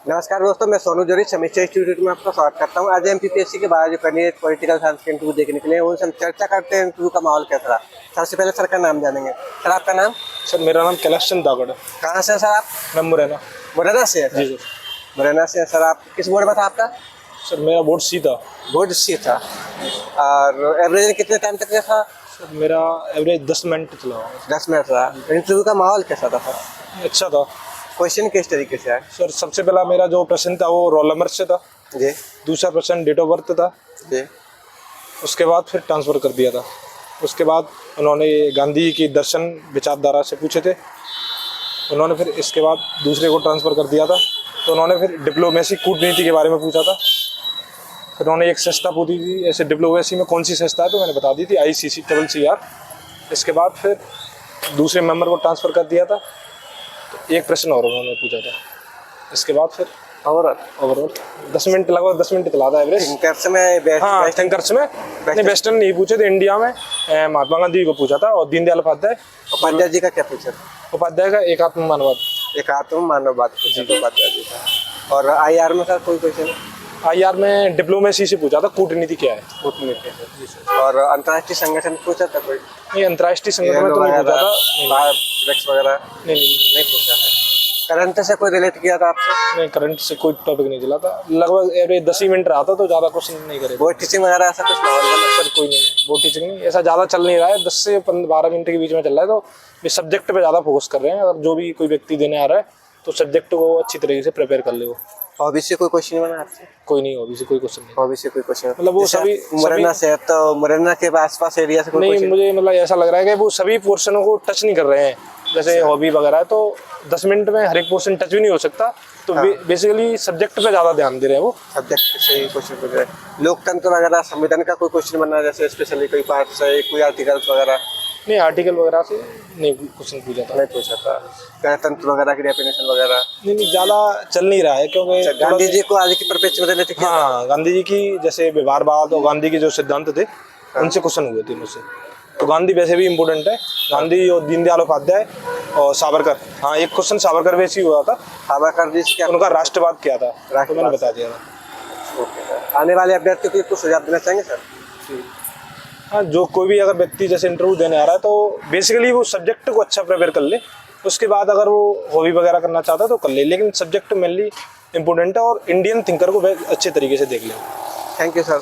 नमस्कार दोस्तों, मैं सोनू जोरी समीक्षा इंस्टीट्यूट में आपका स्वागत करता हूं। आज एमपीपीएससी के बाद जो कैंडिडेट पॉलिटिकल साइंस के इंटरव्यू देखने के लिए उनसे हम चर्चा करते हैं इंटरव्यू का माहौल कैसा रहा। सबसे पहले सर का नाम जानेंगे। सर आपका नाम? सर मेरा नाम कैलाश चंद दागड़ है। कहाँ से हैं सर आप? मैं मुरैना। मुरैना से है सर? जी सर। मुरैना से है सर। आप किस बोर्ड में था आपका? सर मेरा बोर्ड सी था। बोर्ड सी था। और एवरेज कितने टाइम तक था? सर मेरा एवरेज 10 मिनट चला हुआ। 10 मिनट रहा। इंटरव्यू का माहौल कैसा था सर? अच्छा था। क्वेश्चन किस तरीके से आए? सर सबसे पहला मेरा जो प्रश्न था वो रोल नंबर से था जी। दूसरा प्रश्न डेट ऑफ बर्थ था जी। उसके बाद फिर ट्रांसफ़र कर दिया था। उसके बाद उन्होंने गांधी की दर्शन विचारधारा से पूछे थे। उन्होंने फिर इसके बाद दूसरे को ट्रांसफ़र कर दिया था। तो उन्होंने फिर डिप्लोमेसी कूटनीति के बारे में पूछा था। फिर उन्होंने एक संस्था पूछी थी, ऐसे डिप्लोमेसी में कौन सी संस्था है, तो मैंने बता दी थी ICCCR। इसके बाद फिर दूसरे मेंबर को ट्रांसफ़र कर दिया था। तो एक प्रश्न और उन्होंने पूछा था। इसके बाद फिर ओवरऑल 10 मिनट, लगभग 10 मिनट चला था एवरेज। थिंकर्स में हाँ, थिंकर्स में नहीं, वेस्टर्न नहीं पूछे थे। इंडिया में महात्मा गांधी को पूछा था और दीनदयाल उपाध्याय जी का क्या पूछा? उपाध्याय का एकात्म मानववाद। एकात्म मानववाद पूछा था उपाध्याय जी का। और IR में सर कोई क्वेश्चन? IR में डिप्लोमेसी से पूछा था, कूटनीति क्या है। कूटनीति। और अंतर्राष्ट्रीय संगठन पूछा था कोई? नहीं, अंतर्राष्ट्रीय संगठन में तो नहीं पूछा था। वगैरह नहीं पूछा था। करंट से कोई रिलेट किया था आपसे? नहीं, करंट से कोई टॉपिक नहीं चला था। लगभग एवरेज 10 ही मिनट रहा था, तो ज़्यादा क्वेश्चन नहीं करे। बोर्ड टीचिंग वगैरह ऐसा कुछ सर कोई नहीं, बोर्ड टीचिंग नहीं, ऐसा ज़्यादा चल नहीं रहा है। 10 से 12 मिनट के बीच में चल रहा है। तो इस सब्जेक्ट पे ज़्यादा फोकस कर रहे हैं। अगर जो भी कोई व्यक्ति देने आ रहा है तो सब्जेक्ट को अच्छी तरीके से प्रिपेयर कर ले। वो हॉबी से कोई क्वेश्चन बना आपसे? कोई नहीं, हॉबी से कोई क्वेश्चन नहीं। हॉबी से कोई क्वेश्चन मतलब वो सभी मुरैना से है, तो मुरैना के आसपास एरिया से कोई नहीं, क्वेश्चन? मुझे मतलब ऐसा लग रहा है कि वो सभी पोर्शनों को टच नहीं कर रहे हैं। जैसे हॉबी वगैरह है, तो 10 मिनट में हर एक पोर्शन टच भी नहीं हो सकता। तो बेसिकली सब्जेक्ट पे ज़्यादा ध्यान दे रहे हैं वो। सब्जेक्ट से ही क्वेश्चन पूछ रहे हैं। लोकतंत्र वगैरह संविधान का कोई क्वेश्चन बना, जैसे स्पेशली कोई पार्ट से कोई आर्टिकल्स वगैरह? नहीं, आर्टिकल वगैरह से नहीं क्वेश्चन पूछा था। नहीं पूछा था। गणतंत्र वगैरह की डेफिनेशन वगैरह? नहीं, ज़्यादा चल नहीं रहा है क्योंकि गांधी जी को आज की परिप्रेक्ष्य में लेते हैं। हाँ, गांधी जी की जैसे व्यवहारवाद और गांधी के जो सिद्धांत थे उनसे क्वेश्चन हुए थे मुझसे। तो गांधी वैसे भी इम्पोर्टेंट है। गांधी और दीनदयाल उपाध्याय और सावरकर। हाँ, एक क्वेश्चन सावरकर वैसे ही हुआ था। सावरकर जी क्या उनका राष्ट्रवाद क्या था, तो मैंने बता दिया था। ओके। आने वाले अभ्यर्थियों को कुछ सुझाव देना चाहेंगे सर? हाँ, जो कोई भी अगर व्यक्ति जैसे इंटरव्यू देने आ रहा है तो बेसिकली वो सब्जेक्ट को अच्छा प्रिपेयर कर ले। उसके बाद अगर वो हॉबी वगैरह करना चाहता है तो कर ले, लेकिन सब्जेक्ट मेनली इंपॉर्टेंट है और इंडियन थिंकर को अच्छे तरीके से देख ले। Thank you sir.